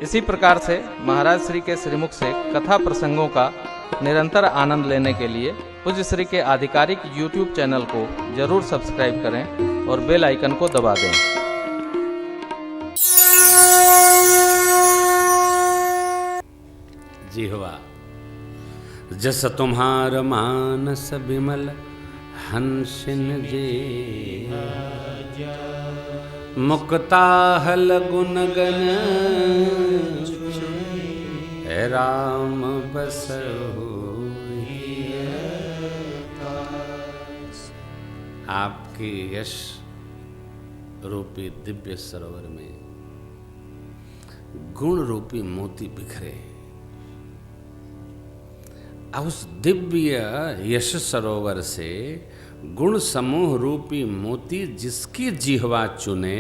इसी प्रकार से महाराज श्री के श्रीमुख से कथा प्रसंगों का निरंतर आनंद लेने के लिए पूज्य श्री के आधिकारिक YouTube चैनल को जरूर सब्सक्राइब करें और बेल आइकन को दबा दें। जिह्वा जस तुम्हार मानस विमल हंसिन जे मुक्ताहल गुण गण राम बसहु। आपके यश रूपी दिव्य सरोवर में गुण रूपी मोती बिखरे। उस दिव्य यश सरोवर से गुण समूह रूपी मोती जिसकी जिह्वा चुने,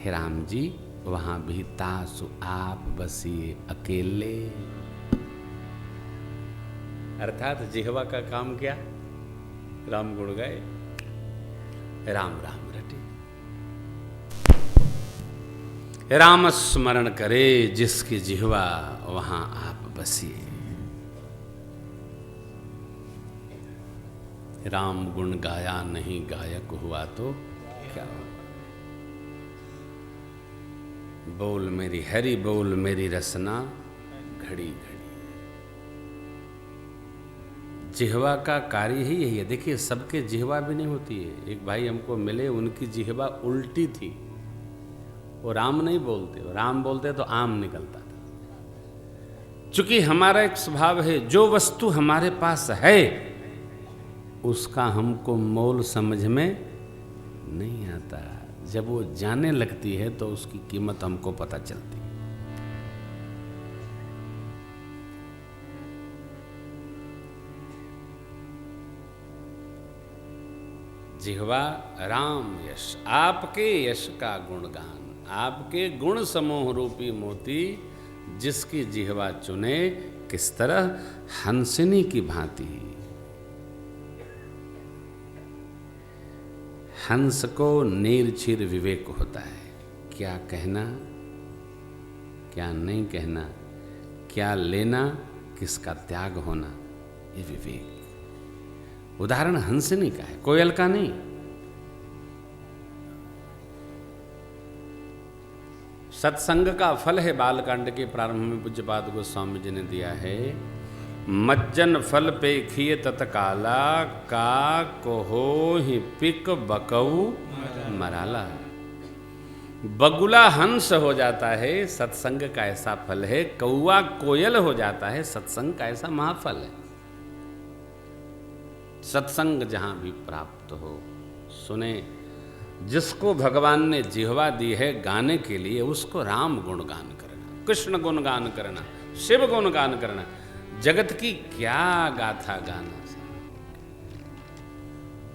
हे राम जी वहां भी तासु आप बसिए अकेले। अर्थात जिह्वा का काम क्या? राम गुण गाए, राम राम रटे, राम स्मरण करे जिसकी जिह्वा वहां आप बसिए। राम गुण गाया नहीं गायक हुआ तो क्या हुआ? बोल मेरी हरि बोल मेरी रसना घड़ी घड़ी। जिह्वा का कार्य ही यही है। देखिए सबके जिह्वा भी नहीं होती है। एक भाई हमको मिले, उनकी जिह्वा उल्टी थी, वो राम नहीं बोलते, वो राम बोलते तो आम निकलता था। चूंकि हमारा एक स्वभाव है, जो वस्तु हमारे पास है उसका हमको मोल समझ में नहीं आता। जब वो जाने लगती है तो उसकी कीमत हमको पता चलती है। जिह्वा राम यश, आपके यश का गुणगान, आपके गुण समूह रूपी मोती जिसकी जिह्वा चुने, किस तरह हंसिनी की भांति। हंस को नीरछिर विवेक होता है, क्या कहना क्या नहीं कहना, क्या लेना किसका त्याग होना, ये विवेक। उदाहरण हंसनी का है, कोयल का नहीं। सत्संग का फल है, बालकांड के प्रारंभ में पूज्यपाद गोस्वामी जी ने दिया है। मज्जन फल पेखिए तत्काला, का कोहो ही पिक बकऊ मराला। बगुला हंस हो जाता है, सत्संग का ऐसा फल है। कौआ कोयल हो जाता है, सत्संग का ऐसा महाफल है। सत्संग जहां भी प्राप्त हो सुने। जिसको भगवान ने जिह्वा दी है गाने के लिए, उसको राम गुणगान करना, कृष्ण गुणगान करना, शिव गुणगान करना। जगत की क्या गाथा गाना।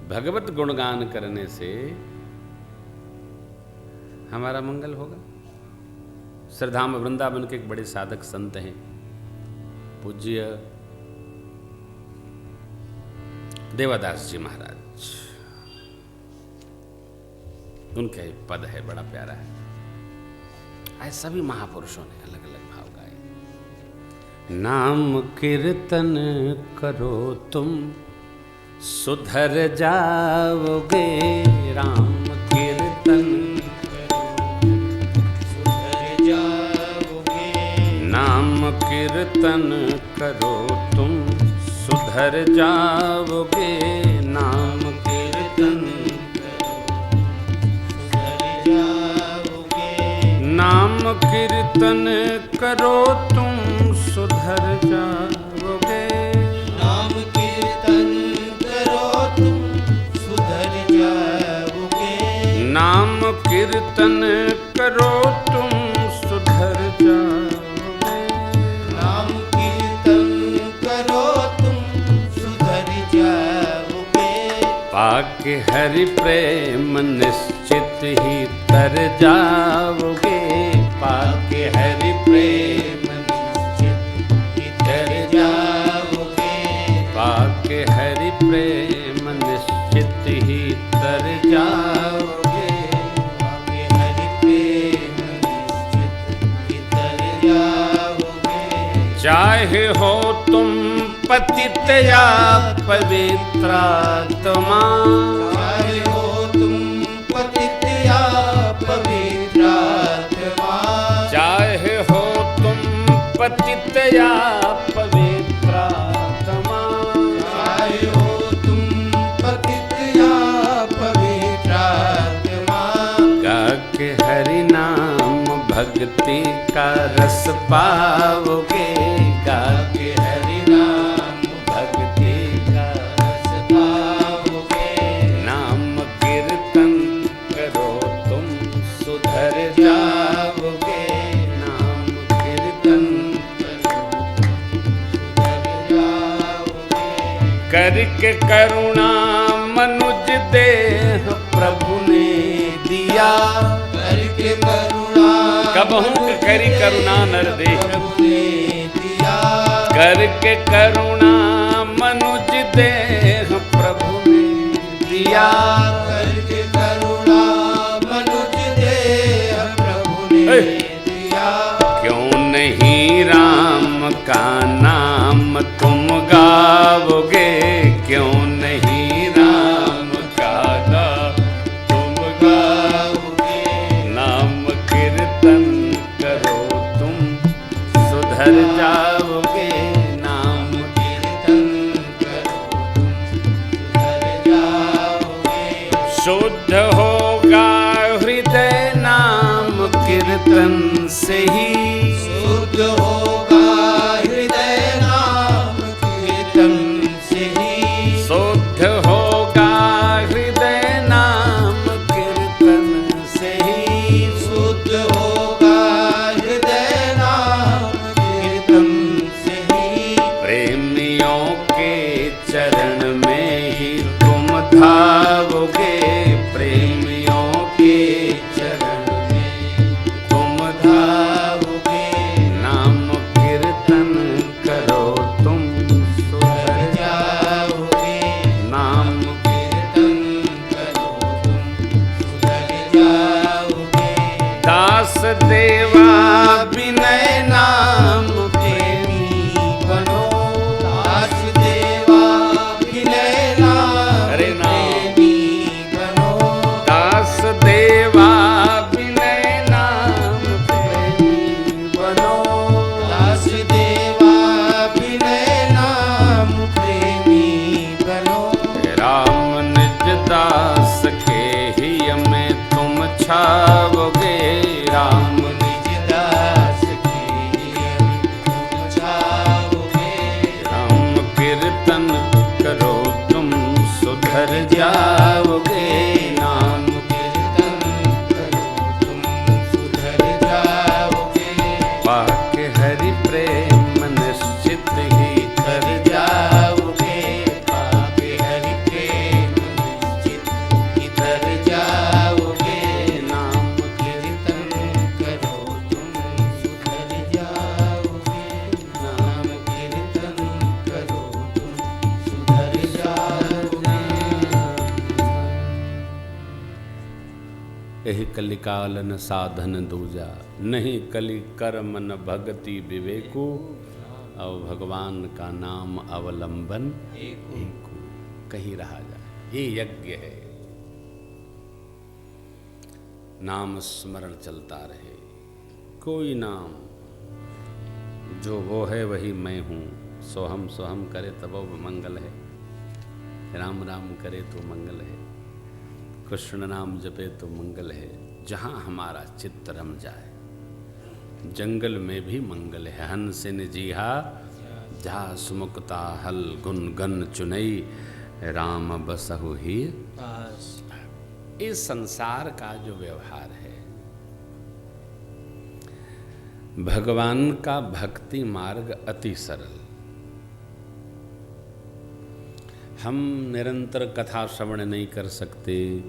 भगवत गुणगान करने से हमारा मंगल होगा। श्रीधाम वृंदावन के एक बड़े साधक संत हैं, पूज्य देवदास जी महाराज। उनका एक पद है, बड़ा प्यारा है। ऐसे सभी महापुरुषों ने अलग अलग भाव गाए। नाम कीर्तन करो तुम सुधर जाओगे, राम कीर्तन सुधर जाओगे। नाम कीर्तन करो तुम सुधर जाओगे, नाम कीर्तन सुधर जाओगे। नाम कीर्तन करो तुम सुधर जाओगे। नाम कीर्तन करो तुम सुधर जाओगे। नाम कीर्तन करो तुम सुधर जाओगे। नाम कीर्तन करो तुम सुधर जाओगे। पाके हरि प्रेम निश्चित ही तर जाओगे। पाके हरि प्रेम प्रेम निश्चित ही तर जाओगे। हरि प्रेम निश्चित चाहे हो तुम पतित या पवित्रात्मा, चाहे हो तुम पतित या पवित्रात्मा, चाहे हो तुम पतित या पवित्रात्मा, चाहे हो तुम पतित या पवित्रात्मा, गा के हरि नाम भक्ति का रस पाओगे, गा के हरि नाम भक्ति का रस पाओगे, नाम कीर्तन करो तुम सुधर जाओगे, नाम कीर्तन करो सुधर जाओगे। करके करुणा मनुज देह प्रभु ने दिया, करके करुणा कबहू करी करुणा नर देह, प्रभु ने दिया, करके करुणा मनुज देह प्रभु ने दिया, करके करुणा मनुज देह प्रभु ने दिया, क्यों नहीं राम का नाम तुम गाओगे, क्यों नहीं राम का नाम तुम गाओगे, नाम कीर्तन करो तुम सुधर जाओगे, नाम कीर्तन करो तुम सुधर जाओगे, शुद्ध होगा हृदय नाम कीर्तन से ही, शुद्ध होगा हृदय नाम कीर्तन से ही, शुद्ध होगा हृदय नाम कीर्तन से ही, शुद्ध होगा हृदय नाम कीर्तन से ही, प्रेमियों के चरण में ही तुम धावोगे, प्रेमियों के चरण में तुम धावोगे, नाम कीर्तन करो तुम सुधर जाओगे, नाम कीर्तन करो तुम सुधर जाओगे, दास देवा विनय नाम प्रेमी बनो, दास देवा विनय नाम हरे नाम। प्रेमी बनो, दास देवा विनय नाम प्रेमी बनो, दास देवा विनय नाम प्रेमी बनो, राम निज दास के ही में तुम छाओगे, राम निज दास के तुम छाओगे, राम कीर्तन करो तुम सुधर जाओगे, नाम कीर्तन करो तुम सुधर जाओगे, पाके हरि प्रेम निश्चित ही कर जाओगे, पाके हरि प्रेम निश्चित इधर जाओगे, नाम कीर्तन करो तुम सुधर जाओगे, नाम कीर्तन करो तुम सुधर जाओगे। एहि कलिकालन साधन दूजा, नहीं कलि कर मन भगति विवेको, और भगवान का नाम अवलंबन एको, कहीं रहा जाए, ये यज्ञ है। नाम स्मरण चलता रहे, कोई नाम जो वो है वही मैं हूँ, सोहम सोहम करे तब वो मंगल है, राम राम करे तो मंगल है, कृष्ण नाम जपे तो मंगल है, जहाँ हमारा चित्त रम जाए, जंगल में भी मंगल है। हंसिन जीहा जा सुमुक्ता हल गुन गन चुनई, राम बसहु ही। इस संसार का जो व्यवहार है, भगवान का भक्ति मार्ग अति सरल। हम निरंतर कथा श्रवण नहीं कर सकते,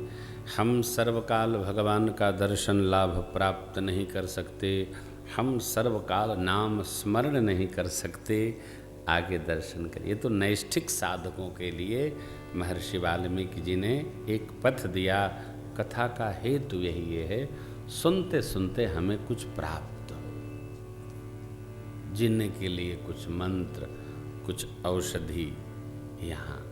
हम सर्वकाल भगवान का दर्शन लाभ प्राप्त नहीं कर सकते, हम सर्वकाल नाम स्मरण नहीं कर सकते, आगे दर्शन करिए। तो नैष्ठिक साधकों के लिए महर्षि वाल्मीकि जी ने एक पथ दिया। कथा का हेतु यही है, सुनते सुनते हमें कुछ प्राप्त हो। जीने के लिए कुछ मंत्र, कुछ औषधि यहाँ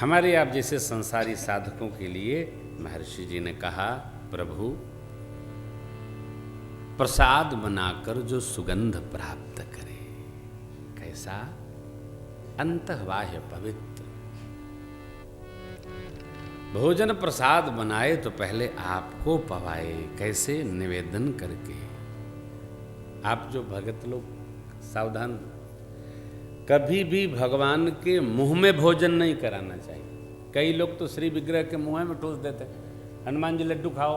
हमारे आप जैसे संसारी साधकों के लिए महर्षि जी ने कहा, प्रभु प्रसाद बनाकर जो सुगंध प्राप्त करे, कैसा? अंतःबाह्य पवित्र। भोजन प्रसाद बनाए तो पहले आपको पवाए, कैसे? निवेदन करके। आप जो भगत लोग सावधान, कभी भी भगवान के मुंह में भोजन नहीं कराना चाहिए। कई लोग तो श्री विग्रह के मुंह में ठूस देते हैं, हनुमान जी लड्डू खाओ।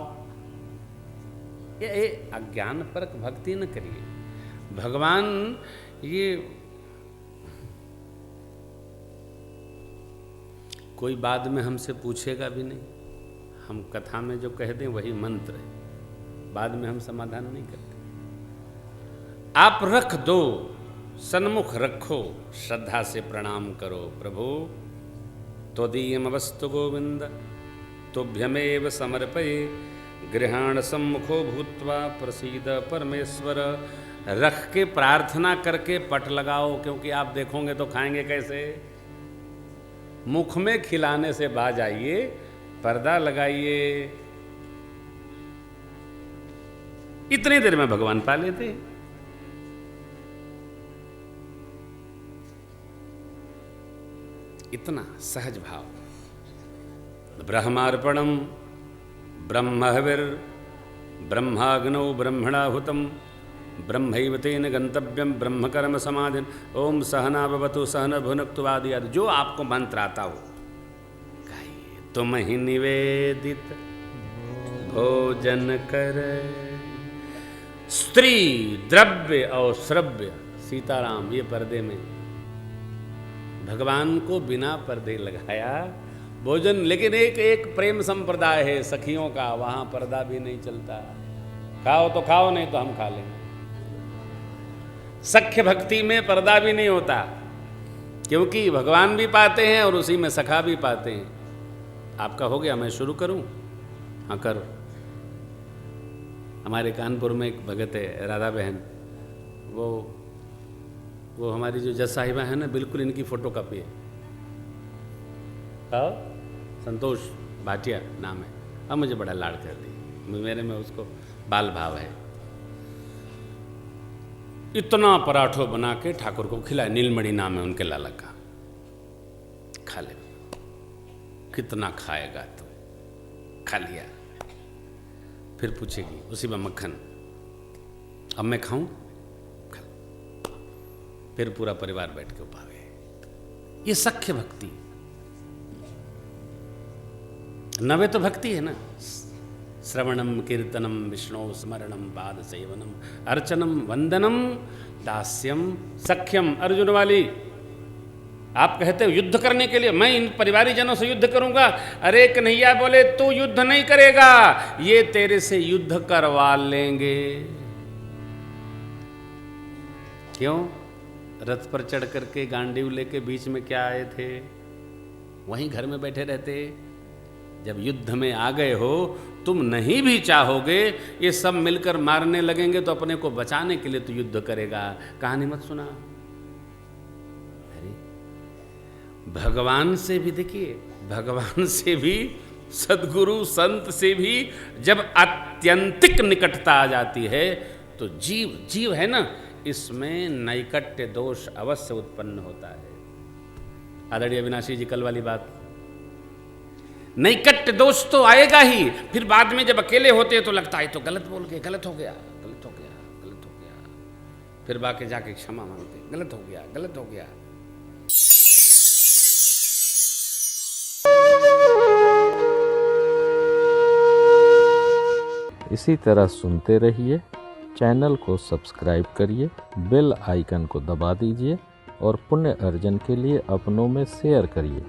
ये अज्ञान परक भक्ति न करिए। भगवान ये कोई बाद में हमसे पूछेगा भी नहीं। हम कथा में जो कह दें वही मंत्र है, बाद में हम समाधान नहीं करते। आप रख दो, सन्मुख रखो, श्रद्धा से प्रणाम करो। प्रभु त्वदीयम वस्तु गोविंद तुभ्यमेव समर्पये, गृहाण सम्मुखो भूत्वा प्रसीद परमेश्वर। रख के प्रार्थना करके पट लगाओ, क्योंकि आप देखोगे तो खाएंगे कैसे? मुख में खिलाने से बाज आइए, पर्दा लगाइए। इतनी देर में भगवान पा लेते। इतना सहज भाव। ब्रह्मार्पणम ब्रह्महविर ब्रह्माग्नौ ब्रह्मणाहुतम ब्रह्मैव तेन गंतव्यम ब्रह्मकर्म समाधिन। ओम सहना भवतु सहन भुनक्तु आदि आदि जो आपको मंत्र आता हो गाइए। तुम ही निवेदित भोजन कर। स्त्री द्रव्य और श्रव्य, सीताराम ये पर्दे में भगवान को बिना पर्दे लगाया भोजन। लेकिन एक प्रेम संप्रदाय है सखियों का, वहां पर्दा भी नहीं चलता। खाओ तो खाओ, नहीं तो हम खा लेंगे। सख्य भक्ति में पर्दा भी नहीं होता, क्योंकि भगवान भी पाते हैं और उसी में सखा भी पाते हैं। आपका हो गया, मैं शुरू करूं? हाँ करो। हमारे कानपुर में एक भगत है राधा बहन, वो हमारी जो जज साहिबा है ना, बिल्कुल इनकी फोटो कॉपी है। हाँ, संतोष भाटिया नाम है। अब मुझे बड़ा लाड कर दी, मेरे में उसको बाल भाव है। इतना पराठो बना के ठाकुर को खिलाया, नीलमणि नाम है उनके लाला का। खा ले। कितना खाएगा तो? खा लिया। फिर पूछेगी उसी में मक्खन, अब मैं खाऊं? खा। फिर पूरा परिवार बैठ के उपावे। ये सख्य भक्ति। नवे तो भक्ति है ना। श्रवणम कीर्तनम विष्णु स्मरणम पाद सेवनम अर्चनम वंदनम दास्यम सख्यम। अर्जुन वाली आप कहते हो युद्ध करने के लिए, मैं इन परिवारी जनों से युद्ध करूंगा। अरे कन्हैया बोले तू युद्ध नहीं करेगा, ये तेरे से युद्ध करवा लेंगे। क्यों? रथ पर चढ़ करके गांडीव लेके बीच में क्या आए थे? वहीं घर में बैठे रहते। जब युद्ध में आ गए हो, तुम नहीं भी चाहोगे, ये सब मिलकर मारने लगेंगे तो अपने को बचाने के लिए तो युद्ध करेगा। कहानी मत सुना। अरे भगवान से भी देखिए, भगवान से भी, सद्गुरु संत से भी जब आत्यंतिक निकटता आ जाती है तो जीव है ना, इसमें नैकट्य दोष अवश्य उत्पन्न होता है। आदरणीय अविनाशी जी कल वाली बात, नैकट्य दोष तो आएगा ही। फिर बाद में जब अकेले होते हैं तो लगता है तो गलत बोल गए, गलत हो गया, गलत हो गया, गलत हो गया। फिर बाकी जाके क्षमा मांगते, गलत हो गया, गलत हो गया। इसी तरह सुनते रहिए, चैनल को सब्सक्राइब करिए, बेल आइकन को दबा दीजिए और पुण्य अर्जन के लिए अपनों में शेयर करिए।